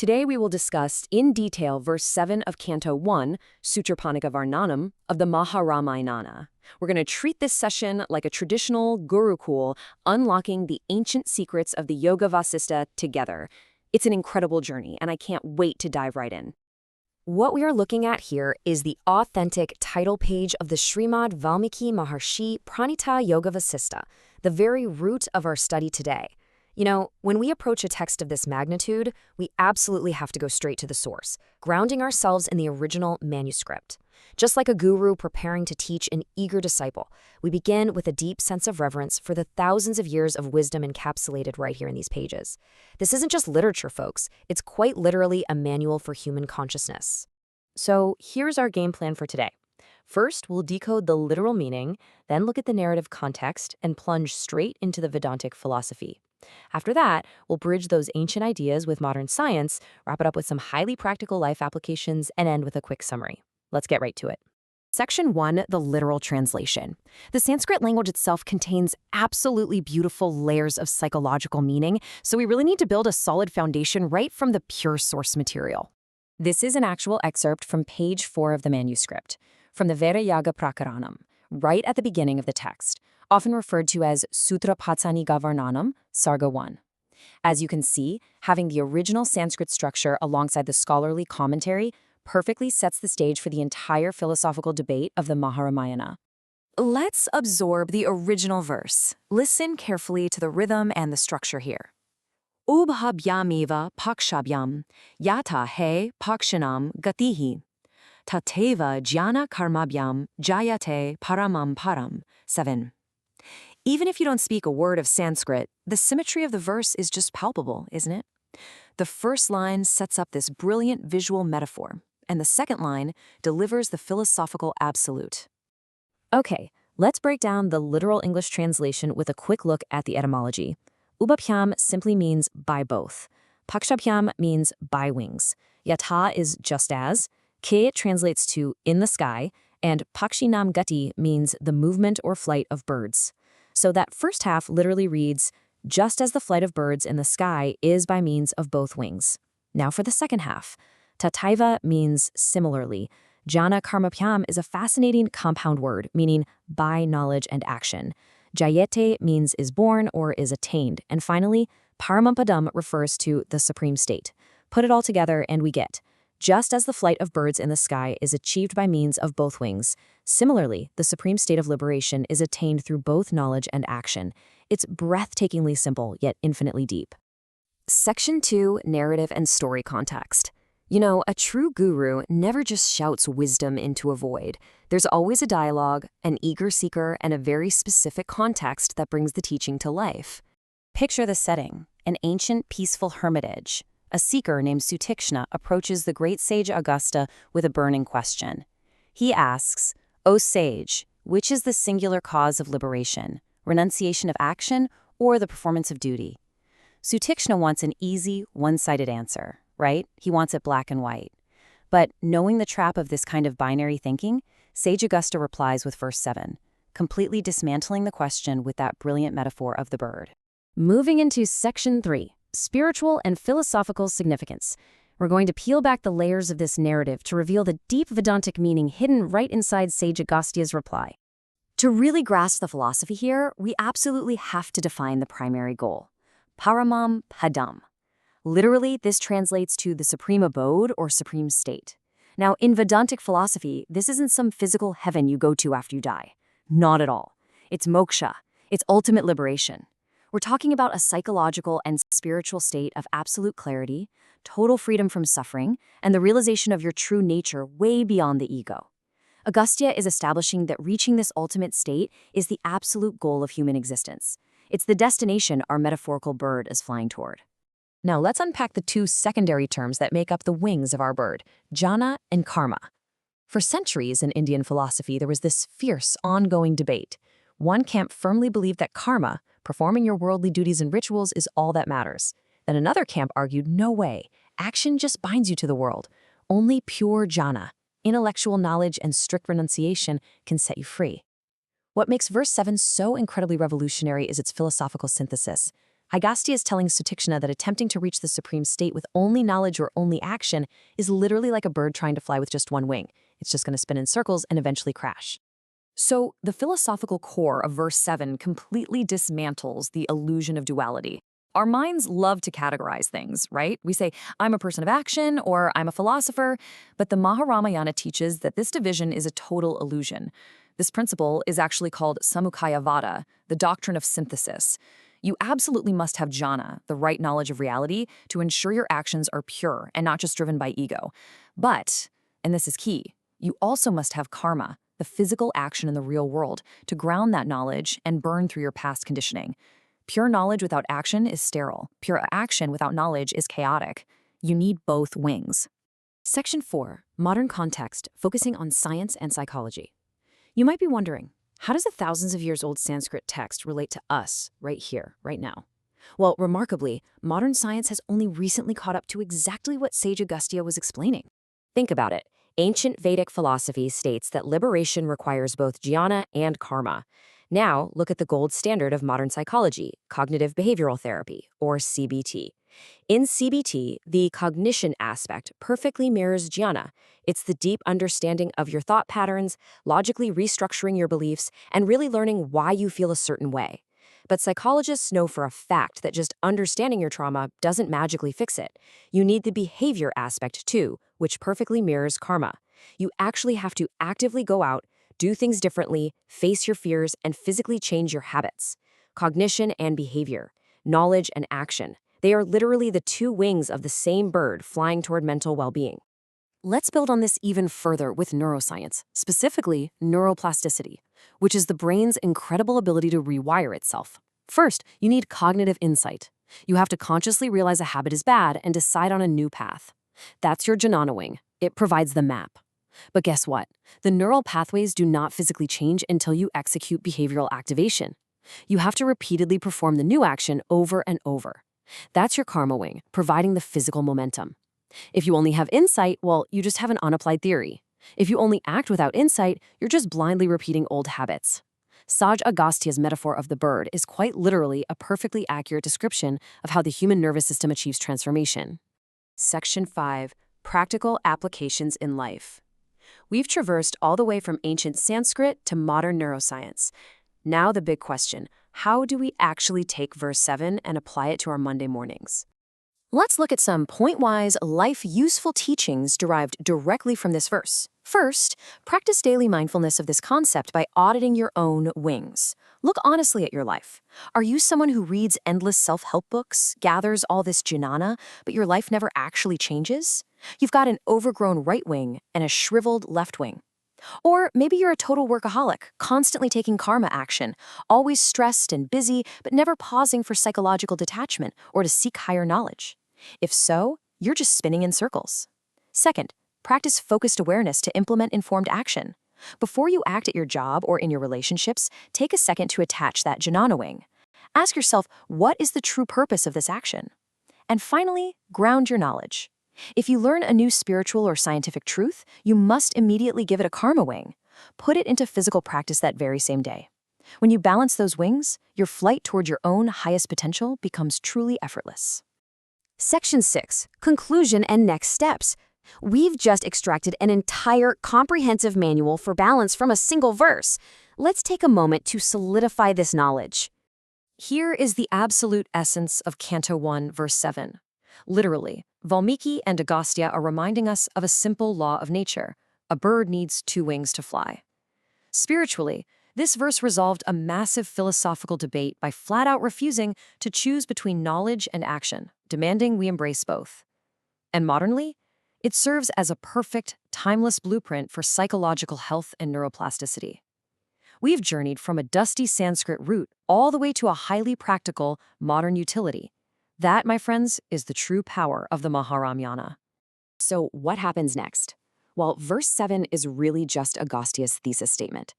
Today we will discuss in detail verse 7 of Canto 1, Sutrapanika Varnanam, of the Maharamayana. We're going to treat this session like a traditional Gurukul, unlocking the ancient secrets of the Yoga Vashistha together. It's an incredible journey, and I can't wait to dive right in. What we are looking at here is the authentic title page of the Srimad Valmiki Maharshi Pranita Yoga Vashistha, the very root of our study today. You know, when we approach a text of this magnitude, we absolutely have to go straight to the source, grounding ourselves in the original manuscript. Just like a guru preparing to teach an eager disciple, we begin with a deep sense of reverence for the thousands of years of wisdom encapsulated right here in these pages. This isn't just literature, folks. It's quite literally a manual for human consciousness. So here's our game plan for today. First, we'll decode the literal meaning, then look at the narrative context, and plunge straight into the Vedantic philosophy. After that, we'll bridge those ancient ideas with modern science, wrap it up with some highly practical life applications, and end with a quick summary. Let's get right to it. Section 1, the literal translation. The Sanskrit language itself contains absolutely beautiful layers of psychological meaning, so we really need to build a solid foundation right from the pure source material. This is an actual excerpt from page 4 of the manuscript, from the Veda Prakaranam, right at the beginning of the text, often referred to as Sutra Patsanika Varnanam, Sarga 1. As you can see, having the original Sanskrit structure alongside the scholarly commentary perfectly sets the stage for the entire philosophical debate of the Maharamayana. Let's absorb the original verse. Listen carefully to the rhythm and the structure here. Ubhabhyamiva pakshabhyam, yata he pakshanam gatihi. Tateva jnana karmabhyam jayate paramam param. 7. Even if you don't speak a word of Sanskrit, the symmetry of the verse is just palpable, isn't it? The first line sets up this brilliant visual metaphor, and the second line delivers the philosophical absolute. Okay, let's break down the literal English translation with a quick look at the etymology. Ubhabhyam simply means by both. Pakshabhyam means by wings. Yata is just as. Ke translates to in the sky, and pakshinam gati means the movement or flight of birds. So that first half literally reads, just as the flight of birds in the sky is by means of both wings. Now for the second half. Tataiva means similarly. Jnana karmabhyam is a fascinating compound word, meaning by knowledge and action. Jayate means is born or is attained. And finally, paramampadam refers to the supreme state. Put it all together and we get, just as the flight of birds in the sky is achieved by means of both wings, similarly, the supreme state of liberation is attained through both knowledge and action. It's breathtakingly simple, yet infinitely deep. Section 2, narrative and story context. You know, a true guru never just shouts wisdom into a void. There's always a dialogue, an eager seeker, and a very specific context that brings the teaching to life. Picture the setting, an ancient, peaceful hermitage. A seeker named Sutikshna approaches the great sage Augusta with a burning question. He asks, O sage, which is the singular cause of liberation, renunciation of action, or the performance of duty? Sutikshna wants an easy, one-sided answer, right? He wants it black and white. But knowing the trap of this kind of binary thinking, sage Augusta replies with verse 7, completely dismantling the question with that brilliant metaphor of the bird. Moving into section 3. Spiritual and philosophical significance. We're going to peel back the layers of this narrative to reveal the deep Vedantic meaning hidden right inside Sage Augusta's reply. To really grasp the philosophy here, we absolutely have to define the primary goal. Paramam padam. Literally, this translates to the supreme abode or supreme state. Now, in Vedantic philosophy, this isn't some physical heaven you go to after you die. Not at all. It's moksha. It's ultimate liberation. We're talking about a psychological and spiritual state of absolute clarity, total freedom from suffering, and the realization of your true nature way beyond the ego. Augusta is establishing that reaching this ultimate state is the absolute goal of human existence. It's the destination our metaphorical bird is flying toward. Now let's unpack the two secondary terms that make up the wings of our bird, jhana and karma. For centuries in Indian philosophy, there was this fierce, ongoing debate. One camp firmly believed that karma, performing your worldly duties and rituals, is all that matters. Then another camp argued, no way, action just binds you to the world. Only pure jhana, intellectual knowledge and strict renunciation can set you free. What makes verse 7 so incredibly revolutionary is its philosophical synthesis. Agastya is telling Sutikshna that attempting to reach the supreme state with only knowledge or only action is literally like a bird trying to fly with just one wing. It's just going to spin in circles and eventually crash. So, the philosophical core of verse 7 completely dismantles the illusion of duality. Our minds love to categorize things, right? We say, I'm a person of action or I'm a philosopher, but the Maharamayana teaches that this division is a total illusion. This principle is actually called Samukhayavada, the doctrine of synthesis. You absolutely must have jhana, the right knowledge of reality, to ensure your actions are pure and not just driven by ego. But, and this is key, you also must have karma, the physical action in the real world, to ground that knowledge and burn through your past conditioning. Pure knowledge without action is sterile. Pure action without knowledge is chaotic. You need both wings. Section 4, Modern Context, focusing on science and psychology. You might be wondering, how does a thousands of years old Sanskrit text relate to us right here, right now? Well, remarkably, modern science has only recently caught up to exactly what Sage Agastya was explaining. Think about it. Ancient Vedic philosophy states that liberation requires both jnana and karma. Now, look at the gold standard of modern psychology, cognitive behavioral therapy, or CBT. In CBT, the cognition aspect perfectly mirrors jnana. It's the deep understanding of your thought patterns, logically restructuring your beliefs, and really learning why you feel a certain way. But psychologists know for a fact that just understanding your trauma doesn't magically fix it. You need the behavior aspect too, which perfectly mirrors karma. You actually have to actively go out, do things differently, face your fears, and physically change your habits. Cognition and behavior, knowledge and action. They are literally the two wings of the same bird flying toward mental well-being. Let's build on this even further with neuroscience, specifically neuroplasticity, which is the brain's incredible ability to rewire itself. First, you need cognitive insight. You have to consciously realize a habit is bad and decide on a new path. That's your jnana wing. It provides the map. But guess what? The neural pathways do not physically change until you execute behavioral activation. You have to repeatedly perform the new action over and over. That's your karma wing, providing the physical momentum. If you only have insight, well, you just have an unapplied theory. If you only act without insight, you're just blindly repeating old habits. Sage Agastya's metaphor of the bird is quite literally a perfectly accurate description of how the human nervous system achieves transformation. Section 5, Practical Applications in Life. We've traversed all the way from ancient Sanskrit to modern neuroscience. Now the big question, how do we actually take verse 7 and apply it to our Monday mornings? Let's look at some point-wise, life-useful teachings derived directly from this verse. First, practice daily mindfulness of this concept by auditing your own wings. Look honestly at your life. Are you someone who reads endless self-help books, gathers all this jnana, but your life never actually changes? You've got an overgrown right wing and a shriveled left wing. Or maybe you're a total workaholic, constantly taking karma action, always stressed and busy, but never pausing for psychological detachment or to seek higher knowledge. If so, you're just spinning in circles. Second, practice focused awareness to implement informed action. Before you act at your job or in your relationships, take a second to attach that jnana wing. Ask yourself, what is the true purpose of this action? And finally, ground your knowledge. If you learn a new spiritual or scientific truth, you must immediately give it a karma wing. Put it into physical practice that very same day. When you balance those wings, your flight toward your own highest potential becomes truly effortless. Section 6, Conclusion and Next Steps. We've just extracted an entire comprehensive manual for balance from a single verse. Let's take a moment to solidify this knowledge. Here is the absolute essence of Canto 1, verse 7. Literally, Valmiki and Agastya are reminding us of a simple law of nature. A bird needs two wings to fly. Spiritually, this verse resolved a massive philosophical debate by flat-out refusing to choose between knowledge and action, demanding we embrace both. And modernly, it serves as a perfect, timeless blueprint for psychological health and neuroplasticity. We've journeyed from a dusty Sanskrit root all the way to a highly practical, modern utility. That, my friends, is the true power of the Maharamayana. So what happens next? Well, verse 7 is really just Agastya's thesis statement.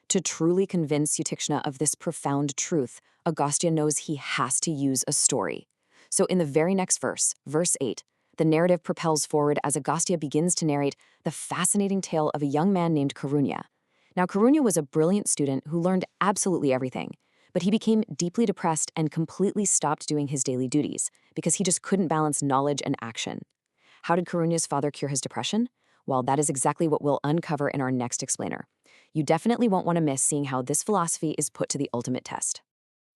To truly convince Sutikshna of this profound truth, Agastya knows he has to use a story. So in the very next verse, verse 8, the narrative propels forward as Agastya begins to narrate the fascinating tale of a young man named Karunya. Now, Karunya was a brilliant student who learned absolutely everything. But he became deeply depressed and completely stopped doing his daily duties because he just couldn't balance knowledge and action. How did Karunya's father cure his depression? Well, that is exactly what we'll uncover in our next explainer. You definitely won't want to miss seeing how this philosophy is put to the ultimate test.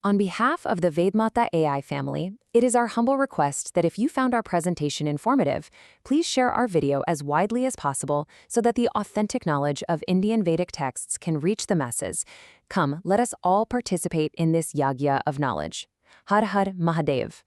On behalf of the Vedmata AI family, it is our humble request that if you found our presentation informative, please share our video as widely as possible so that the authentic knowledge of Indian Vedic texts can reach the masses. Come, let us all participate in this yagya of knowledge. Har Har Mahadev.